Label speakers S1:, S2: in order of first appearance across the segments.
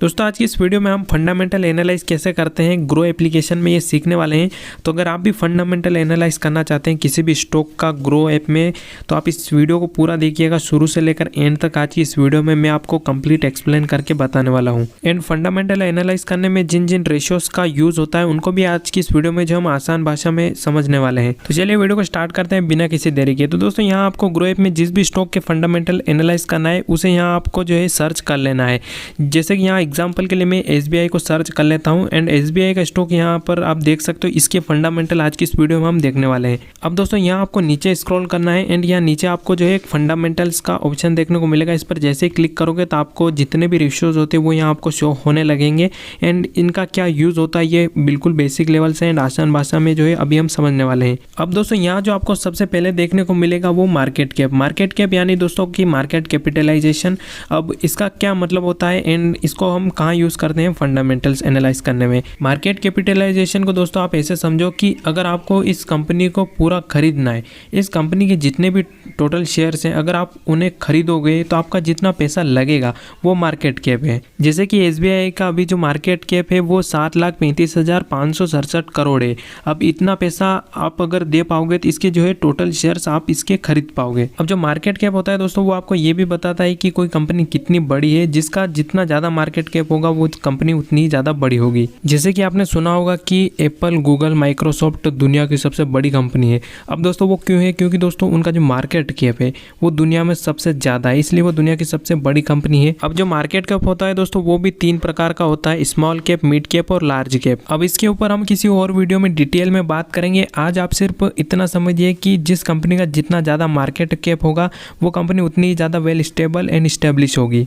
S1: दोस्तों आज की इस वीडियो में हम फंडामेंटल एनालाइज कैसे करते हैं ग्रो एप्लीकेशन में ये सीखने वाले हैं। तो अगर आप भी फंडामेंटल एनालाइज करना चाहते हैं किसी भी स्टॉक का ग्रो ऐप में तो आप इस वीडियो को पूरा देखिएगा शुरू से लेकर एंड तक। आज की इस वीडियो में मैं आपको कंप्लीट एक्सप्लेन करके बताने वाला हूँ। एंड फंडामेंटल एनालाइज करने में जिन जिन रेशियोज का यूज होता है उनको भी आज की इस वीडियो में जो हम आसान भाषा में समझने वाले हैं। तो चलिए वीडियो को स्टार्ट करते हैं बिना किसी देरी के। तो दोस्तों यहाँ आपको ग्रो ऐप में जिस भी स्टॉक के फंडामेंटल एनालाइज करना है उसे यहाँ आपको जो है सर्च कर लेना है। जैसे कि यहाँ एग्जाम्पल के लिए मैं SBI को सर्च कर लेता हूँ एंड SBI का स्टॉक यहाँ पर आप देख सकते हो। इसके फंडामेंटल आज की इस वीडियो में हम देखने वाले हैं। अब दोस्तों यहाँ आपको नीचे स्क्रॉल करना है एंड यहाँ नीचे आपको जो है एक फंडामेंटल्स का ऑप्शन देखने को मिलेगा। इस पर जैसे ही क्लिक करोगे तो आपको जितने भी रेशियोज होते हैं वो यहाँ आपको शो होने लगेंगे एंड इनका क्या यूज होता है ये बिल्कुल बेसिक लेवल से एंड आसान भाषा में जो है अभी हम समझने वाले हैं। अब दोस्तों यहाँ जो आपको सबसे पहले देखने को मिलेगा वो मार्केट कैप यानी दोस्तों की मार्केट कैपिटलाइजेशन। अब इसका क्या मतलब होता है एंड इसको हम कहाँ यूज करते हैं फंडामेंटल्स एनालाइज करने में। मार्केट कैपिटलाइजेशन को दोस्तों आप ऐसे समझो कि अगर आपको इस कंपनी को पूरा खरीदना है, इस कंपनी के जितने भी टोटल शेयर्स हैं अगर आप उन्हें खरीदोगे तो आपका जितना पैसा लगेगा वो मार्केट कैप है। जैसे कि SBI का अभी जो मार्केट कैप है वो 7,35,567 करोड़ है। अब इतना पैसा आप अगर दे पाओगे तो इसके जो है टोटल शेयर्स आप इसके खरीद पाओगे। अब जो मार्केट कैप होता है दोस्तों वो आपको ये भी बताता है कि कोई कंपनी कितनी बड़ी है, जिसका जितना ज़्यादा मार्केट कैप होगा वो कंपनी उतनी ज़्यादा बड़ी होगी। जैसे कि आपने सुना होगा कि एप्पल, गूगल, माइक्रोसॉफ्ट दुनिया की सबसे बड़ी कंपनी है। अब दोस्तों वो क्यों है? क्योंकि दोस्तों उनका जो मार्केट कैप है वो दुनिया में सबसे ज़्यादा है, इसलिए वो दुनिया की सबसे बड़ी कंपनी है। अब जो मार्केट कैप होता है दोस्तों वो भी 3 प्रकार का होता है, स्मॉल कैप, मिड कैप और लार्ज कैप। अब इसके ऊपर हम किसी और वीडियो में डिटेल में बात करेंगे। आज आप सिर्फ इतना समझिए कि जिस कंपनी का जितना ज़्यादा मार्केट कैप होगा वो कंपनी उतनी ज़्यादा वेल स्टेबल एंड स्टेब्लिश होगी।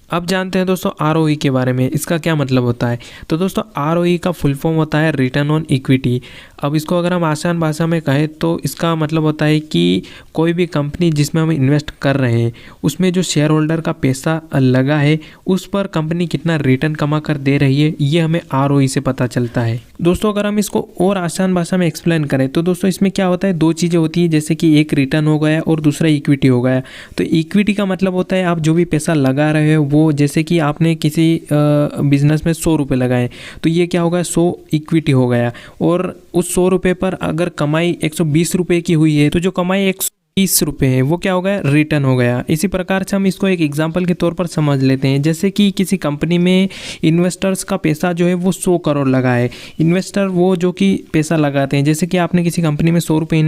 S1: अब जानते हैं दोस्तों ROE के बारे में, इसका क्या मतलब होता है। तो दोस्तों ROE का फुल फॉर्म होता है रिटर्न ऑन इक्विटी। अब इसको अगर हम आसान भाषा में कहें तो इसका मतलब होता है कि कोई भी कंपनी जिसमें हम इन्वेस्ट कर रहे हैं उसमें जो शेयर होल्डर का पैसा लगा है उस पर कंपनी कितना रिटर्न कमा कर दे रही है ये हमें ROE से पता चलता है। दोस्तों अगर हम इसको और आसान भाषा में एक्सप्लेन करें तो दोस्तों इसमें क्या होता है, 2 चीज़ें होती है, जैसे कि एक रिटर्न हो गया और दूसरा इक्विटी हो गया। तो इक्विटी का मतलब होता है आप जो भी पैसा लगा रहे हो वो, जैसे कि आपने किसी बिजनेस में 100 रुपये लगाए तो ये क्या होगा, 100 इक्विटी हो गया। और उस 100 रुपये पर अगर कमाई 120 रुपये की हुई है तो जो कमाई 130 रुपये है वो क्या हो गया, रिटर्न हो गया। इसी प्रकार से हम इसको एक एग्जांपल के तौर पर समझ लेते हैं। जैसे कि किसी कंपनी में इन्वेस्टर्स का पैसा जो है वो 100 करोड़ लगा है। इन्वेस्टर वो जो कि पैसा लगाते हैं, जैसे कि आपने किसी कंपनी में 100 रुपये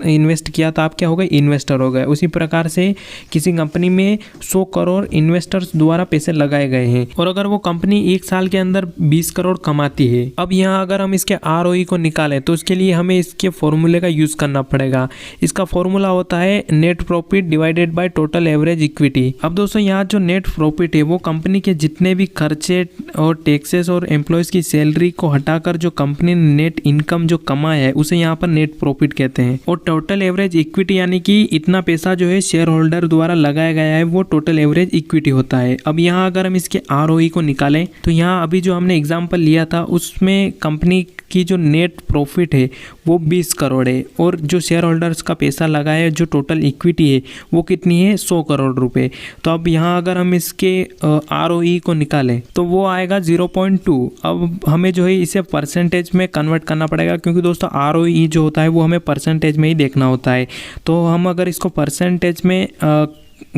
S1: इन्वेस्ट किया तो आप क्या हो गए, इन्वेस्टर हो गए। उसी प्रकार से किसी कंपनी में 100 करोड़ इन्वेस्टर्स द्वारा पैसे लगाए गए हैं और अगर वो कंपनी 1 साल के अंदर 20 करोड़ कमाती है। अब यहाँ अगर हम इसके ROE को निकालें तो उसके लिए हमें इसके फॉर्मूले का यूज़ करना पड़ेगा। इसका फॉर्मूला होता है net profit divided by total average equity. अब दोस्तों यहाँ जो नेट प्रॉफिट है वो कंपनी के जितने भी खर्चे और टैक्सेस और एम्प्लॉयज़ की सैलरी को हटाकर जो कंपनी ने नेट इनकम जो कमाया है उसे यहाँ पर नेट प्रॉफिट कहते हैं। और टोटल एवरेज इक्विटी यानी कि इतना पैसा जो है शेयर होल्डर द्वारा लगाया गया है वो टोटल एवरेज इक्विटी होता है। अब यहाँ अगर हम इसके ROE को निकालें तो यहाँ अभी जो हमने एग्जाम्पल लिया था उसमें कंपनी की जो नेट प्रॉफिट है वो 20 करोड़ है और जो शेयर होल्डर्स का पैसा लगा है जो टोटल इक्विटी है वो कितनी है, 100 करोड़ रुपए। तो अब यहाँ अगर हम इसके ROE को निकालें तो वो आएगा 0.2। अब हमें जो है इसे परसेंटेज में कन्वर्ट करना पड़ेगा क्योंकि दोस्तों ROE जो होता है वो हमें परसेंटेज में ही देखना होता है। तो हम अगर इसको परसेंटेज में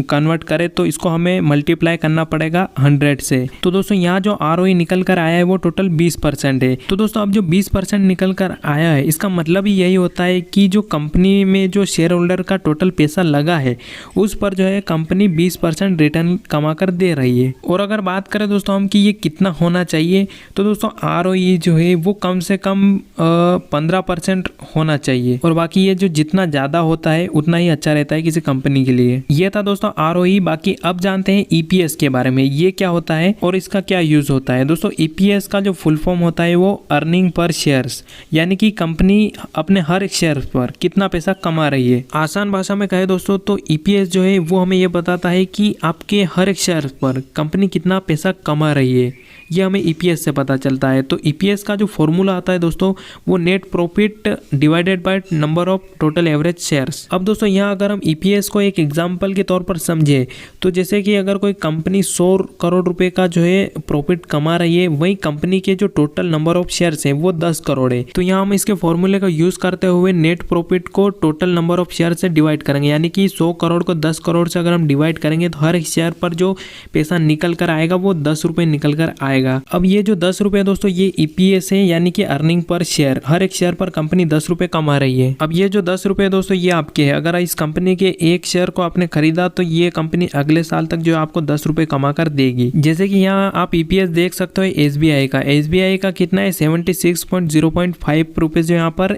S1: कन्वर्ट करें तो इसको हमें मल्टीप्लाई करना पड़ेगा 100 से। तो दोस्तों यहाँ जो ROE निकल कर आया है वो टोटल 20% है। तो दोस्तों अब जो 20% निकल कर आया है इसका मतलब ही यही होता है कि जो कंपनी में जो शेयर होल्डर का टोटल पैसा लगा है उस पर जो है कंपनी 20% रिटर्न कमा कर दे रही है। और अगर बात करें दोस्तों हम कि ये कितना होना चाहिए तो दोस्तों ROE जो है वो कम से कम 15% होना चाहिए और बाकी ये जो जितना ज़्यादा होता है उतना ही अच्छा रहता है किसी कंपनी के लिए। ये था दोस्तों ROE। बाकी अब जानते हैं EPS के बारे में, ये क्या होता है और इसका क्या यूज होता है। दोस्तों EPS का जो फुल फॉर्म होता है वो अर्निंग पर शेयर्स, यानी कि कंपनी अपने हर एक शेयर पर कितना पैसा कमा रही है। आसान भाषा में कहे दोस्तों तो EPS जो है वो हमें ये बताता है कि आपके हर एक शेयर पर कंपनी कितना पैसा कमा रही है, ये हमें EPS से पता चलता है। तो EPS का जो फॉर्मूला आता है दोस्तों वो net profit divided by number of total average shares. अब दोस्तों यहाँ अगर हम EPS को एक एग्जांपल के तौर पर समझे तो जैसे कि अगर कोई कंपनी 100 करोड़ रुपए का जो है प्रॉफिट कमा रही है, वही कंपनी के जो टोटल नंबर ऑफ शेयर्स हैं वो 10 करोड़ है, तो यहाँ हम इसके फॉर्मूले का यूज करते हुए नेट प्रॉफिट को टोटल नंबर ऑफ शेयर से डिवाइड करेंगे। यानी कि 100 करोड़ को 10 करोड़ से अगर हम डिवाइड करेंगे तो हर एक शेयर पर जो पैसा निकल कर आएगा वो 10 रुपए निकल कर आएगा। अब ये जो 10 रुपए दोस्तों ये EPS है, यानी कि अर्निंग पर शेयर। हर एक शेयर पर कंपनी 10 रुपए कमा रही है। अब ये जो 10 रुपए दोस्तों ये आपके है। अगर इस कंपनी के एक शेयर को आपने खरीदा तो ये कंपनी अगले साल तक जो आपको 10 रुपए कमा कर देगी। जैसे कि यहाँ आप EPS देख सकते हो SBI का कितना है 76.0.5 रुपए जो यहाँ पर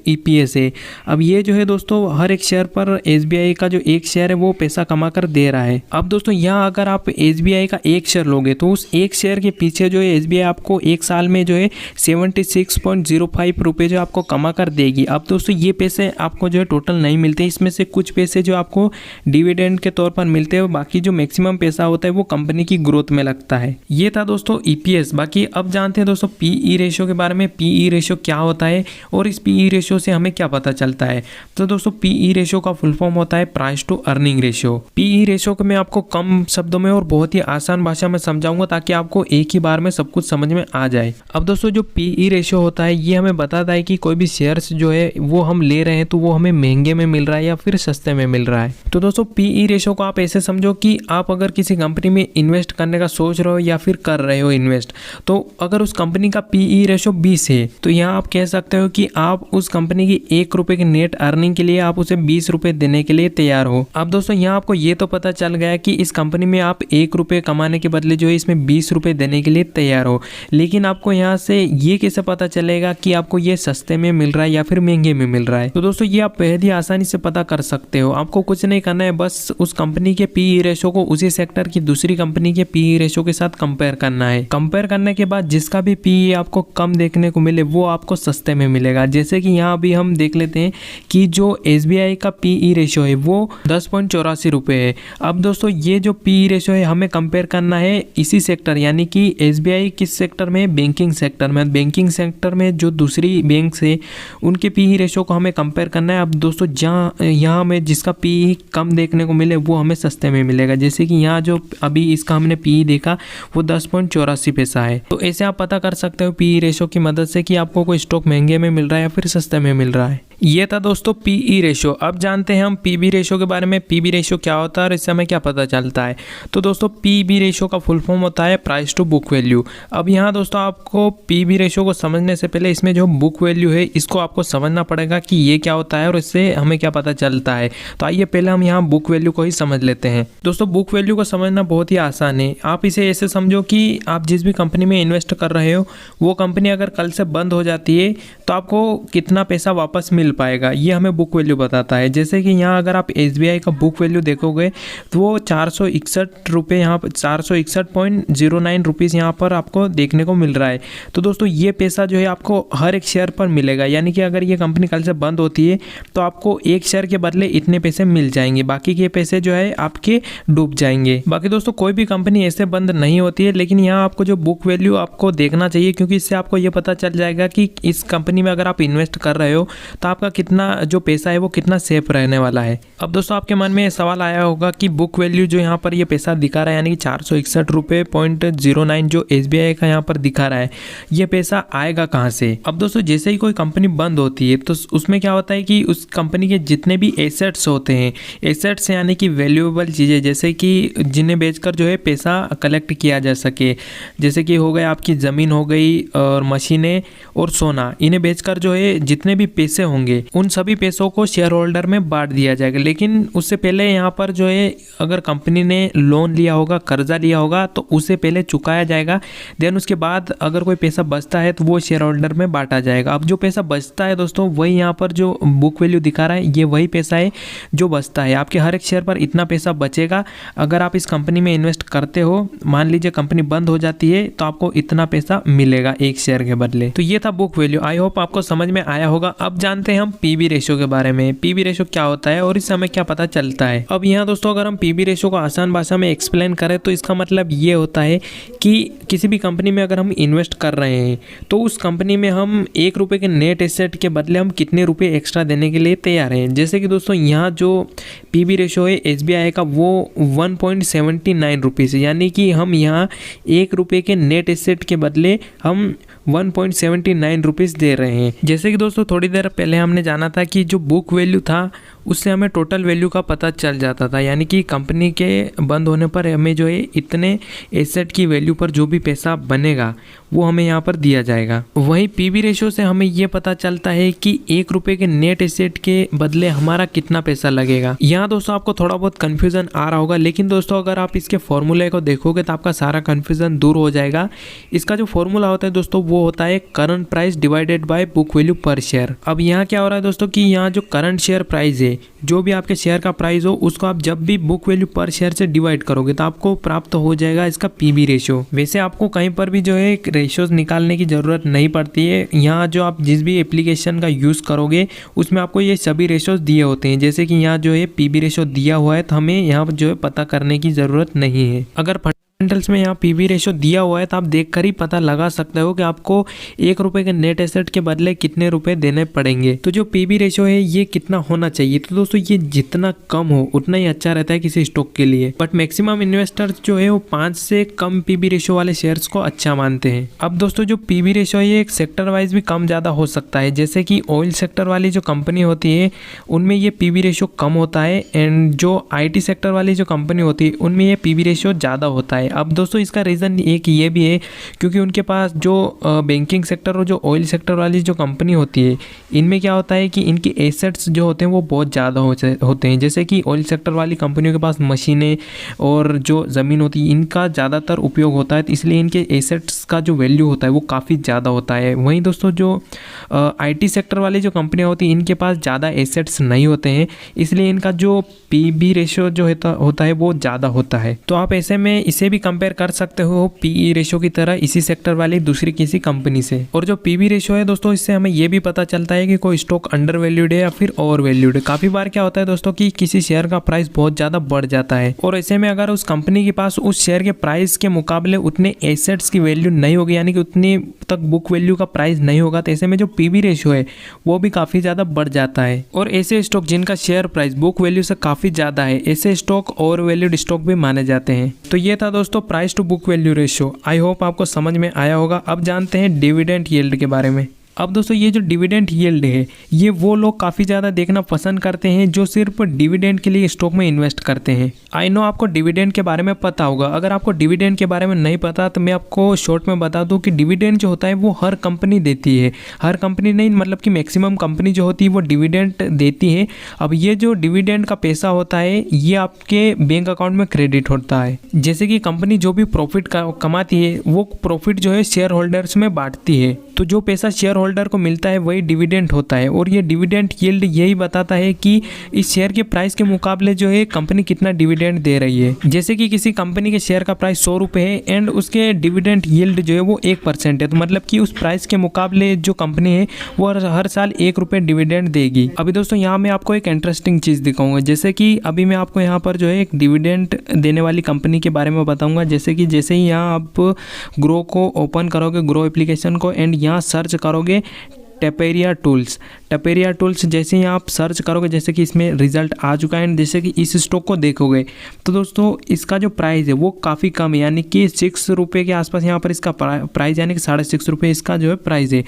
S1: EPS है। अब ये जो है दोस्तों हर एक शेयर पर SBI का जो एक शेयर है वो पैसा कमा कर दे रहा है। अब दोस्तों यहाँ अगर आप SBI का एक शेयर लोगे तो उस एक शेयर के पीछे जो है SBI आपको एक साल में जो है 76.05 रुपए जो आपको कमा कर देगी। अब दोस्तों ये पैसे आपको जो है टोटल नहीं मिलते, इसमें से कुछ पैसे जो आपको डिविडेंड के तौर पर मिलते हैं, बाकी जो मैक्सिमम पैसा होता है वो कंपनी की ग्रोथ में लगता है। ये था दोस्तों EPS। बाकी अब जानते हैं दोस्तों PE रेशियो के बारे में। PE रेशियो क्या होता है और इस PE रेशियो से हमें क्या पता चलता है। तो दोस्तों PE रेशियो का फुल फॉर्म होता है price to earning ratio. PE ratio को मैं आपको कम शब्दों में और बहुत ही आसान भाषा में समझाऊंगा ताकि आपको एक ही बार में सब कुछ समझ में आ जाए। अब दोस्तों जो PE रेशियो होता है ये हमें बताता है कि कोई भी शेयर्स जो है वो हम ले रहे हैं तो वो हमें महंगे में मिल रहा है या फिर सस्ते में मिल रहा है। तो दोस्तों PE रेशियो को आप ऐसे समझो कि आप अगर किसी कंपनी में इन्वेस्ट करने का सोच रहे हो या फिर कर रहे हो इन्वेस्ट, तो अगर उस कंपनी का PE रेशियो 20 है तो यहाँ आप कह सकते हो कि आप उस कंपनी की 1 रुपए की नेट अर्निंग के लिए आप उसे 20 रुपए देने के लिए तैयार हो। अब दोस्तों यहाँ आपको ये तो पता चल गया कि इस कंपनी में आप 1 रुपए कमाने के बदले जो है इसमें 20 रुपए देने के लिए तैयार हो, लेकिन आपको यहाँ से ये कैसे पता चलेगा कि आपको ये सस्ते में मिल रहा है या फिर महंगे में मिल रहा है। तो दोस्तों ये आप बेहद ही आसानी से पता कर सकते हो। आपको कुछ नहीं करना है, बस उस कंपनी के PE रेशियो को उसी सेक्टर की दूसरी कंपनी के PE रेशियो के साथ कंपेयर करना है। कंपेयर करने के बाद जिसका भी PE आपको कम देखने को मिले वो आपको सस्ते में मिलेगा। जैसे कि यहाँ भी हम देख लेते हैं कि जो SBI का PE रेशियो है वो 10.84 रुपये है। अब दोस्तों ये जो PE रेशियो है हमें कंपेयर करना है इसी सेक्टर, यानी कि SBI किस सेक्टर में, बैंकिंग सेक्टर में। बैंकिंग सेक्टर में जो दूसरी बैंक है उनके PE रेशियो को हमें कंपेयर करना है। अब दोस्तों जहाँ यहाँ हमें जिसका PE कम देखने को मिले वो हमें सस्ते में मिलेगा। जैसे कि यहाँ जो अभी इसका हमने PE देखा वो 10.84 पैसा है। तो ऐसे आप पता कर सकते हो PE रेशियो की मदद से कि आपको कोई स्टॉक महंगे में मिल रहा है या फिर सस्ते में मिल रहा है। ये था दोस्तों PE रेशियो। अब जानते हैं हम PB रेशियो के बारे में। PB रेशियो क्या होता है और इससे हमें क्या पता चलता है। तो दोस्तों PB रेशियो का फुल फॉर्म होता है प्राइस टू बुक वैल्यू। अब यहाँ दोस्तों आपको PB रेशियो को समझने से पहले इसमें जो बुक वैल्यू है इसको आपको समझना पड़ेगा कि ये क्या होता है और इससे हमें क्या पता चलता है। तो आइए पहले हम यहाँ बुक वैल्यू को ही समझ लेते हैं। दोस्तों बुक वैल्यू को समझना बहुत ही आसान है। आप इसे ऐसे समझो कि आप जिस भी कंपनी में इन्वेस्ट कर रहे हो वो कंपनी अगर कल से बंद हो जाती है तो आपको कितना पैसा वापस मिल पाएगा, ये हमें बुक वैल्यू बताता है। जैसे कि यहाँ अगर आप SBI का बुक वैल्यू देखोगे तो वो 461 रुपये, यहाँ पर 461.09 रुपीज़ यहाँ पर आपको देखने को मिल रहा है। तो दोस्तों ये पैसा जो है आपको हर एक शेयर पर मिलेगा, यानी कि अगर ये कंपनी कल से बंद होती है तो आपको एक शेयर के बदले इतने पैसे मिल जाएंगे, बाकी के पैसे जो है आपके डूब जाएंगे। बाकी दोस्तों कोई भी कंपनी ऐसे बंद नहीं होती है, लेकिन यहाँ आपको जो बुक वैल्यू आपको देखना चाहिए, क्योंकि इससे आपको ये पता चल जाएगा कि इस कंपनी में अगर आप इन्वेस्ट कर रहे हो तो आपका कितना जो पैसा है वो कितना सेफ रहने वाला है। अब दोस्तों आपके मन में सवाल आया होगा कि बुक वैल्यू जो यहाँ पर ये पैसा दिखा रहा है, यानी कि 461 रुपये 0.09 जो SBI का यहाँ पर दिखा रहा है, ये पैसा आएगा कहाँ से। अब दोस्तों जैसे ही कोई कंपनी बंद होती है तो उसमें क्या होता है कि उस कंपनी के जितने भी एसेट्स होते हैं, एसेट्स यानी कि वैल्यूएबल चीज़ें, जैसे कि जिन्हें बेचकर जो है पैसा कलेक्ट किया जा सके, जैसे कि हो गए आपकी ज़मीन हो गई और मशीनें और सोना, इन्हें बेचकर जो है जितने भी पैसे होंगे उन सभी पैसों को शेयर होल्डर में बांट दिया जाएगा। लेकिन उससे पहले यहाँ पर जो है अगर कंपनी ने लोन लिया होगा, कर्जा लिया होगा, तो उसे पहले चुकाया जाएगा। देन उसके बाद अगर कोई पैसा बचता है तो वो शेयर होल्डर में बांटा जाएगा। अब जो पैसा बचता है दोस्तों वही यहाँ पर जो बुक वैल्यू दिखा रहा है, ये वही पैसा है जो बचता है। आपके हर एक शेयर पर इतना पैसा बचेगा। अगर आप इस कंपनी में इन्वेस्ट करते हो, मान लीजिए कंपनी बंद हो जाती है तो आपको इतना पैसा मिलेगा एक शेयर के बदले। तो ये था बुक वैल्यू। आई होप आपको समझ में आया होगा। अब जानते हैं हम पीबी रेशो के बारे में। पीबी रेशो क्या होता है और इससे हमें क्या पता चलता है। अब यहाँ दोस्तों अगर हम पीबी रेशो को आसान भाषा में एक्सप्लेन करें तो इसका मतलब ये होता है कि किसी भी कंपनी में अगर हम इन्वेस्ट कर रहे हैं तो उस कंपनी में हम 1 रुपये के नेट एसेट के बदले हम कितने रुपए एक्स्ट्रा देने के लिए तैयार हैं। जैसे कि दोस्तों यहाँ जो पीबी रेशो है एसबीआई का वो 1.79 रुपीज़, यानी कि हम यहाँ 1 रुपये के नेट एसेट के बदले हम 1.79 रुपीज़ दे रहे हैं। जैसे कि दोस्तों थोड़ी देर पहले हमने जाना था कि जो बुक वैल्यू था उससे हमें टोटल वैल्यू का पता चल जाता था, यानी कि कंपनी के बंद होने पर हमें जो है इतने एसेट की वैल्यू पर जो भी पैसा बनेगा वो हमें यहाँ पर दिया जाएगा। वहीं पीबी रेशो से हमें ये पता चलता है कि 1 रुपये के नेट एसेट के बदले हमारा कितना पैसा लगेगा। यहाँ दोस्तों आपको थोड़ा बहुत कन्फ्यूज़न आ रहा होगा, लेकिन दोस्तों अगर आप इसके फॉर्मूले को देखोगे तो आपका सारा कन्फ्यूज़न दूर हो जाएगा। इसका जो फॉर्मूला होता है दोस्तों वो होता है current price divided by book value पर शेयर। अब यहाँ क्या हो रहा है दोस्तों कि यहाँ जो करंट शेयर प्राइस है, जो भी आपके शेयर का प्राइस हो उसको आप जब भी बुक वैल्यू पर शेयर से डिवाइड करोगे तो आपको प्राप्त हो जाएगा इसका पीबी रेशो। वैसे आपको कहीं पर भी जो है रेशोज निकालने की ज़रूरत नहीं पड़ती है। यहाँ जो आप जिस भी एप्लीकेशन का यूज़ करोगे उसमें आपको ये सभी रेशोज दिए होते हैं। जैसे कि यहाँ जो है पीबी रेशो दिया हुआ है तो हमें यहाँ जो है पता करने की ज़रूरत नहीं है। अगर फंडामेंटल्स में यहाँ पीबी रेशो दिया हुआ है तो आप देखकर ही पता लगा सकते हो कि आपको 1 रुपये के नेट एसेट के बदले कितने रुपए देने पड़ेंगे। तो जो पीबी रेशो है ये कितना होना चाहिए, तो दोस्तों ये जितना कम हो उतना ही अच्छा रहता है किसी स्टॉक के लिए। बट मैक्सिमम इन्वेस्टर्स जो है वो 5 से कम पीबी रेशो वाले शेयर्स को अच्छा मानते हैं। अब दोस्तों जो पीबी रेशो है ये एक सेक्टर वाइज भी कम ज़्यादा हो सकता है। जैसे कि ऑयल सेक्टर वाली जो कंपनी होती है उनमें ये पीबी रेशो कम होता है, एंड जो IT सेक्टर वाली जो कंपनी होती है उनमें ये पीबी रेशो ज़्यादा होता है। अब दोस्तों इसका रीज़न एक ये भी है क्योंकि उनके पास जो बैंकिंग सेक्टर और जो ऑयल सेक्टर वाली जो कंपनी होती है इनमें क्या होता है कि इनकी एसेट्स जो होते हैं वो बहुत ज़्यादा होते हैं। जैसे कि ऑयल सेक्टर वाली कंपनियों के पास मशीनें और जो ज़मीन होती है इनका ज़्यादातर उपयोग होता है, तो इसलिए इनके एसेट्स का जो वैल्यू होता है वो काफ़ी ज़्यादा होता है। वहीं दोस्तों जो IT सेक्टर वाली जो कंपनियाँ होती हैं इनके पास ज़्यादा एसेट्स नहीं होते हैं, इसलिए इनका जो पीबी रेशो जो होता है वो ज़्यादा होता है। तो आप ऐसे में इसे भी कंपेयर कर सकते हो पीई रेशो की तरह इसी सेक्टर वाली दूसरी किसी कंपनी से। और जो पीबी रेशो है दोस्तों इससे हमें ये भी पता चलता है कि कोई स्टॉक अंडर वैल्यूड है या फिर ओवर वैल्यूड है। काफ़ी बार क्या होता है दोस्तों कि किसी शेयर का प्राइस बहुत ज़्यादा बढ़ जाता है और ऐसे में अगर उस कंपनी के पास उस शेयर के प्राइस के मुकाबले उतने एसेट्स की वैल्यू नहीं होगी, यानी कि उतनी तक बुक वैल्यू का प्राइस नहीं होगा, तो ऐसे में जो पीबी रेशो है वो भी काफ़ी ज़्यादा बढ़ जाता है। और ऐसे स्टॉक जिनका शेयर प्राइस बुक वैल्यू से काफ़ी ज़्यादा है ऐसे स्टॉक ओवर वैल्यूड स्टॉक भी माने जाते हैं। तो ये था दोस्तों price to book value ratio. I hope आपको समझ में आया होगा। अब जानते हैं डिविडेंड यील्ड के बारे में। अब दोस्तों ये जो डिविडेंड यील्ड है ये वो लोग काफ़ी ज़्यादा देखना पसंद करते हैं जो सिर्फ डिविडेंड के लिए स्टॉक में इन्वेस्ट करते हैं। आई नो आपको डिविडेंड के बारे में पता होगा। अगर आपको डिविडेंड के बारे में नहीं पता तो मैं आपको शॉर्ट में बता दूं कि डिविडेंड जो होता है वो हर कंपनी देती है। हर कंपनी नहीं, मतलब कि मैक्सिमम कंपनी जो होती है वो डिविडेंड देती है। अब ये जो डिविडेंड का पैसा होता है ये आपके बैंक अकाउंट में क्रेडिट होता है। जैसे कि कंपनी जो भी प्रॉफिट कमाती है वो प्रॉफिट जो है शेयर होल्डर्स में बांटती है, तो जो पैसा शेयर होल्डर को मिलता है वही डिविडेंड होता है। और ये डिविडेंड यील्ड यही बताता है कि इस शेयर के प्राइस के मुकाबले जो है कंपनी कितना डिविडेंड दे रही है। जैसे कि किसी कंपनी के शेयर का प्राइस 100 रुपये है एंड उसके डिविडेंड यील्ड जो है वो 1% है, तो मतलब कि उस प्राइस के मुकाबले जो कंपनी है वो हर साल 1 रुपये डिविडेंड देगी। अभी दोस्तों यहाँ मैं आपको एक इंटरेस्टिंग चीज़ दिखाऊंगा। जैसे कि अभी मैं आपको यहाँ पर जो है एक डिविडेंड देने वाली कंपनी के बारे में बताऊँगा। जैसे ही यहाँ आप ग्रो को ओपन करोगे, ग्रो एप्लीकेशन को, एंड यहाँ सर्च करोगे टेपेरिया टूल्स जैसे ही आप सर्च करोगे, जैसे कि इसमें रिजल्ट आ चुका है एंड जैसे कि इस स्टॉक को देखोगे तो दोस्तों इसका जो प्राइस है वो काफ़ी कम है, यानी कि 6 रुपये के आसपास यहाँ पर इसका प्राइस, यानी कि 6.5 रुपये इसका जो है प्राइस है।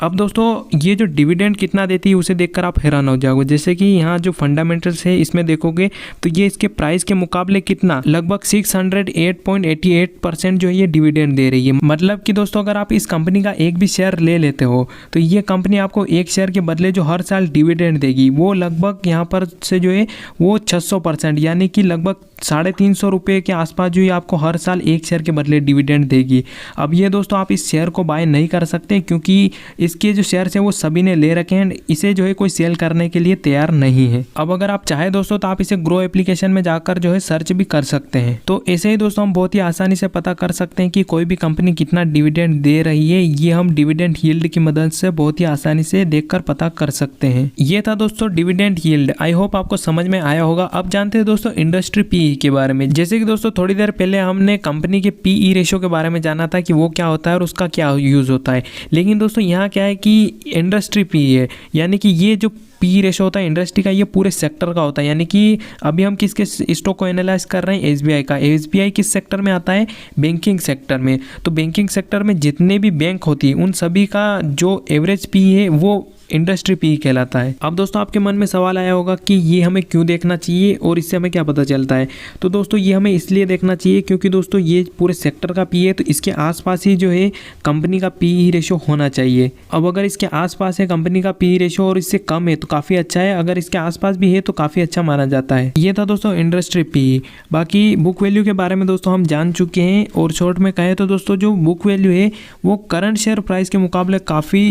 S1: अब दोस्तों ये जो डिविडेंड कितना देती है उसे देखकर आप हैरान हो जाओगे। जैसे कि यहाँ जो फंडामेंटल्स है इसमें देखोगे तो ये इसके प्राइस के मुकाबले कितना लगभग 608.88% जो है ये डिविडेंड दे रही है। मतलब कि दोस्तों अगर आप इस कंपनी का एक भी शेयर ले लेते हो तो ये कंपनी आपको एक शेयर के बदले जो हर साल डिविडेंड देगी वो लगभग यहाँ पर से जो है वो 600%, यानी कि लगभग 350 रुपये के आसपास जो है आपको हर साल एक शेयर के बदले डिविडेंड देगी। अब ये दोस्तों आप इस शेयर को बाय नहीं कर सकते क्योंकि इसके जो शेयर्स हैं वो सभी ने ले रखे हैं, इसे जो है कोई सेल करने के लिए तैयार नहीं है। अब अगर आप चाहे दोस्तों तो आप इसे ग्रो एप्लीकेशन में जाकर जो है सर्च भी कर सकते हैं। तो ऐसे ही दोस्तों हम बहुत ही आसानी से पता कर सकते हैं कि कोई भी कंपनी कितना डिविडेंड दे रही है। ये हम डिविडेंड यील्ड की मदद से बहुत ही आसानी से देखकर पता पता कर सकते हैं। ये था दोस्तों डिविडेंड यील्ड। आई होप आपको समझ में आया होगा। अब जानते हैं दोस्तों इंडस्ट्री पीई के बारे में। जैसे कि दोस्तों थोड़ी देर पहले हमने कंपनी के पीई रेशियो के बारे में जाना था कि वो क्या होता है और उसका क्या यूज होता है, लेकिन दोस्तों यहाँ क्या है कि इंडस्ट्री पीई है, यानी कि ये जो पी रेशो होता है इंडस्ट्री का, ये पूरे सेक्टर का होता है। यानी कि अभी हम किसके स्टॉक को एनालाइज कर रहे हैं, एसबीआई का। एसबीआई किस सेक्टर में आता है, बैंकिंग सेक्टर में। तो बैंकिंग सेक्टर में जितने भी बैंक होती है उन सभी का जो एवरेज पी है वो इंडस्ट्री पी कहलाता है। अब दोस्तों आपके मन में सवाल आया होगा कि ये हमें क्यों देखना चाहिए और इससे हमें क्या पता चलता है। तो दोस्तों ये हमें इसलिए देखना चाहिए क्योंकि दोस्तों ये पूरे सेक्टर का पी है, तो इसके आसपास ही जो है कंपनी का पी रेशो होना चाहिए। अब अगर इसके आसपास है कंपनी का पी रेशो और इससे कम है तो काफ़ी अच्छा है, अगर इसके आसपास भी है तो काफ़ी अच्छा माना जाता है। ये था दोस्तों इंडस्ट्री पी। बाकी बुक वैल्यू के बारे में दोस्तों हम जान चुके हैं, और शॉर्ट में कहें तो दोस्तों जो बुक वैल्यू है वो करंट शेयर प्राइस के मुकाबले काफ़ी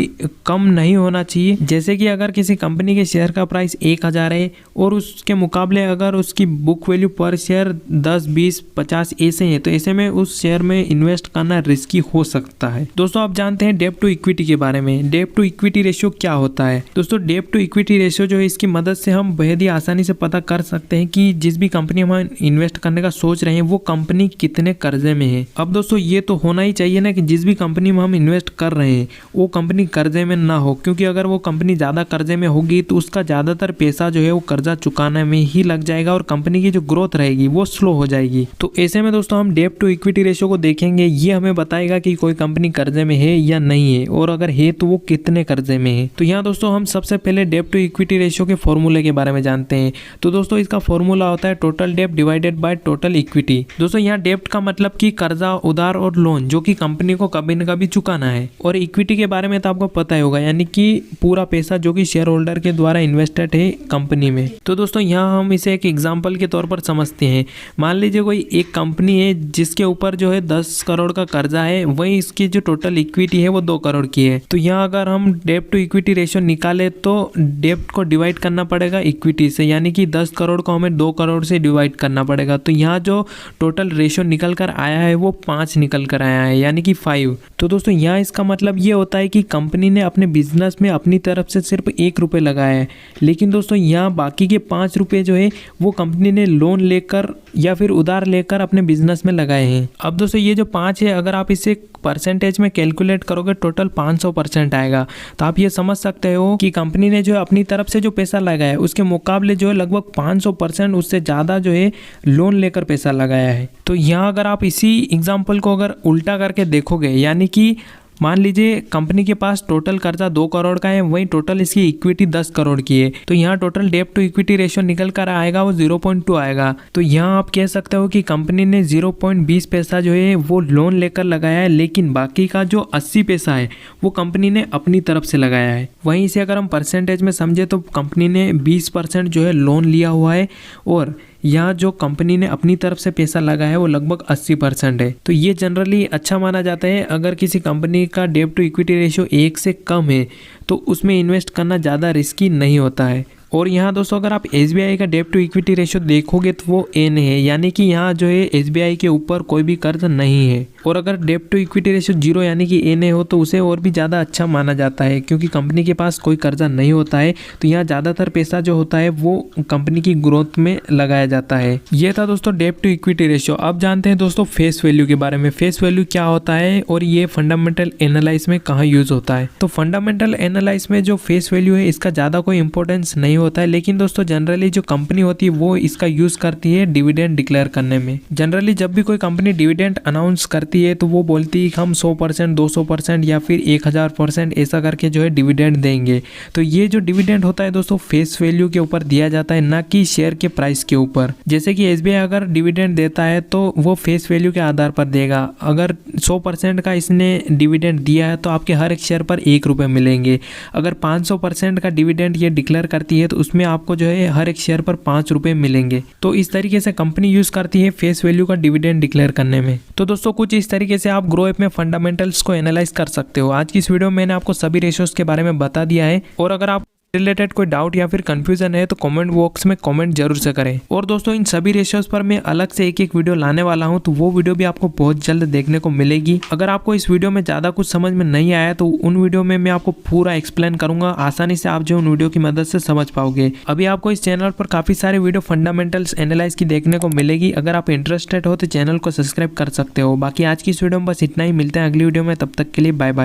S1: कम नहीं होना चाहिए। जैसे कि अगर किसी कंपनी के शेयर का प्राइस 1000 है और उसके मुकाबले अगर उसकी बुक वैल्यू पर शेयर 10, 20, 50 ऐसे हैं, तो ऐसे में उस शेयर में इन्वेस्ट करना रिस्की हो सकता है। दोस्तों आप जानते हैं डेब्ट टू इक्विटी के बारे में। डेब्ट टू इक्विटी रेशियो क्या होता है दोस्तों? डेब्ट टू इक्विटी रेशियो जो है इसकी मदद से हम बेहद ही आसानी से पता कर सकते हैं कि जिस भी कंपनी में हम इन्वेस्ट करने का सोच रहे हैं वो कंपनी कितने कर्जे में है। अब दोस्तों ये तो होना ही चाहिए ना कि जिस भी कंपनी में हम इन्वेस्ट कर रहे हैं वो कंपनी कर्जे में ना हो, क्योंकि अगर वो कंपनी ज़्यादा कर्जे में होगी तो उसका ज़्यादातर पैसा जो है वो कर्जा चुकाने में ही लग जाएगा और कंपनी की जो ग्रोथ रहेगी वो स्लो हो जाएगी। तो ऐसे में दोस्तों हम डेब्ट टू इक्विटी रेशियो को देखेंगे, ये हमें बताएगा कि कोई कंपनी कर्जे में है या नहीं है, और अगर है तो वो कितने कर्जे में है। तो यहाँ दोस्तों हम सबसे पहले डेब्ट टू इक्विटी रेशियो के फॉर्मूले के बारे में जानते हैं। तो दोस्तों इसका फॉर्मूला होता है टोटल डेब्ट डिवाइडेड बाय टोटल इक्विटी। दोस्तों यहाँ डेब्ट का मतलब कि कर्जा, उधार और लोन जो कि कंपनी को कभी न कभी चुकाना है, और इक्विटी के बारे में तो आपको पता ही होगा, यानी कि पूरा पैसा जो कि शेयर होल्डर के द्वारा इन्वेस्टेड है कंपनी में। तो दोस्तों यहाँ हम इसे एक एग्जांपल के तौर पर समझते हैं। मान लीजिए कोई एक कंपनी है जिसके ऊपर जो है 10 करोड़ का कर्जा है, वहीं इसकी जो टोटल इक्विटी है वो 2 करोड़ की है। तो यहाँ अगर हम डेब्ट टू इक्विटी रेशियो निकाले तो डेब्ट को डिवाइड करना पड़ेगा इक्विटी से, यानी कि 10 करोड़ को हमें 2 करोड़ से डिवाइड करना पड़ेगा। तो यहाँ जो टोटल रेशियो निकल कर आया है वो 5 निकल कर आया है, यानी कि 5। तो दोस्तों यहाँ इसका मतलब ये होता है कि कंपनी ने अपने बिजनेस में अपनी तरफ से सिर्फ 1 रुपये लगाया है, लेकिन दोस्तों यहाँ बाकी के 5 रुपये जो है वो कंपनी ने लोन लेकर या फिर उधार लेकर अपने बिजनेस में लगाए हैं। अब दोस्तों ये जो 5 है, अगर आप इसे परसेंटेज में कैलकुलेट करोगे टोटल 500% आएगा। तो आप ये समझ सकते हो कि कंपनी ने जो है अपनी तरफ से जो पैसा लगाया है उसके मुकाबले जो है लगभग 500% उससे ज़्यादा जो है लोन लेकर पैसा लगाया है। तो यहाँ अगर आप इसी एग्जाम्पल को अगर उल्टा करके देखोगे, यानी कि मान लीजिए कंपनी के पास टोटल कर्जा 2 करोड़ का है, वहीं टोटल इसकी इक्विटी 10 करोड़ की है, तो यहाँ टोटल डेब्ट टू इक्विटी रेशियो निकल कर आएगा वो 0.2 आएगा। तो यहाँ आप कह सकते हो कि कंपनी ने 0.20 पैसा जो है वो लोन लेकर लगाया है, लेकिन बाकी का जो 80 पैसा है वो कंपनी ने अपनी तरफ से लगाया है। वहीं इसे अगर हम परसेंटेज में समझे तो कंपनी ने 20% जो है लोन लिया हुआ है, और यहाँ जो कंपनी ने अपनी तरफ से पैसा लगाया है वो लगभग 80% है। तो ये जनरली अच्छा माना जाता है। अगर किसी कंपनी का डेब्ट टू इक्विटी रेशियो 1 से कम है तो उसमें इन्वेस्ट करना ज़्यादा रिस्की नहीं होता है। और यहाँ दोस्तों अगर आप एसबीआई का डेब्ट टू इक्विटी रेशियो देखोगे तो वो एन है, यानी कि यहाँ जो है एसबीआई के ऊपर कोई भी कर्ज नहीं है। और अगर डेब्ट टू इक्विटी रेशियो 0 यानी कि एन हो तो उसे और भी ज़्यादा अच्छा माना जाता है, क्योंकि कंपनी के पास कोई कर्जा नहीं होता है। तो यहाँ ज़्यादातर पैसा जो होता है वो कंपनी की ग्रोथ में लगाया जाता है। ये था दोस्तों डेब्ट टू इक्विटी रेशियो। अब जानते हैं दोस्तों फेस वैल्यू के बारे में। फेस वैल्यू क्या होता है और ये फंडामेंटल एनालाइज में कहाँ यूज होता है। तो फंडामेंटल एनालाइज में जो फेस वैल्यू है इसका ज़्यादा कोई इंपॉर्टेंस नहीं होता है, लेकिन दोस्तों जनरली जो कंपनी होती है वो इसका यूज करती है डिविडेंड डिक्लेयर करने में। जनरली जब भी कोई कंपनी डिविडेंड अनाउंस करती है तो वो बोलती है कि हम 100%, 200% या फिर 1000% ऐसा करके जो है डिविडेंड देंगे। तो ये जो डिविडेंड होता है दोस्तों फेस वैल्यू के ऊपर दिया जाता है, ना कि शेयर के प्राइस के ऊपर। जैसे कि एसबीआई अगर डिविडेंड देता है तो वो फेस वैल्यू के आधार पर देगा। अगर 100% का इसने डिविडेंड दिया है तो आपके हर एक शेयर पर 1 रुपये मिलेंगे। अगर 500% का डिविडेंड ये डिक्लेयर करती है तो उसमें आपको जो है हर एक शेयर पर 5 रुपये मिलेंगे। तो इस तरीके से कंपनी यूज करती है फेस वैल्यू का डिविडेंड डिक्लेयर करने में। तो दोस्तों कुछ इस तरीके से आप ग्रो ऐप में फंडामेंटल्स को एनालाइज कर सकते हो। आज की इस वीडियो में मैंने आपको सभी रेशियोज के बारे में बता दिया है, और अगर आप रिलेटेड कोई डाउट या फिर कंफ्यूजन है तो कमेंट बॉक्स में कमेंट जरूर से करें। और दोस्तों इन सभी रेशियोज पर मैं अलग से एक वीडियो लाने वाला हूं, तो वो वीडियो भी आपको बहुत जल्द देखने को मिलेगी। अगर आपको इस वीडियो में ज्यादा कुछ समझ में नहीं आया तो उन वीडियो में मैं आपको पूरा एक्सप्लेन करूंगा, आसानी से आप जो उन वीडियो की मदद से समझ पाओगे। अभी आपको इस चैनल पर काफी सारे वीडियो फंडामेंटल्स एनालाइज की देखने को मिलेगी। अगर आप इंटरेस्टेड हो तो चैनल को सब्सक्राइब कर सकते हो। बाकी आज की इस वीडियो में बस इतना ही, मिलते हैं अगली वीडियो में, तब तक के लिए बाय बाय।